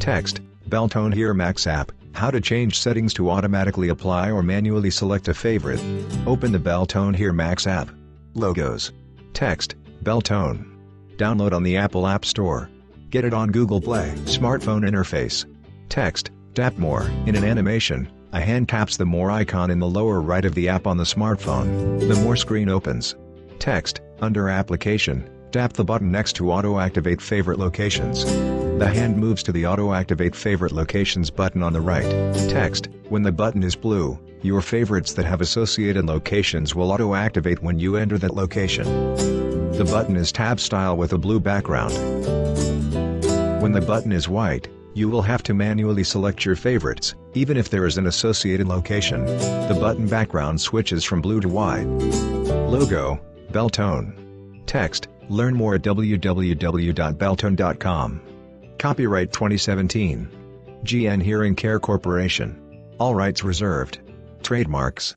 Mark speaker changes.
Speaker 1: Text, Beltone HearMax app, how to change settings to automatically apply or manually select a favorite. Open the Beltone HearMax app. Logos. Text, Beltone. Download on the Apple App Store. Get it on Google Play. Smartphone interface. Text, tap more. In an animation, a hand taps the more icon in the lower right of the app on the smartphone. The more screen opens. Text, under application, tap the button next to auto-activate favorite locations. The hand moves to the auto-activate favorite locations button on the right. Text, when the button is blue, your favorites that have associated locations will auto-activate when you enter that location. The button is tab style with a blue background. When the button is white, you will have to manually select your favorites, even if there is an associated location. The button background switches from blue to white. Logo, Beltone. Text, learn more at www.beltone.com. Copyright 2017. GN Hearing Care Corporation. All rights reserved. Trademarks.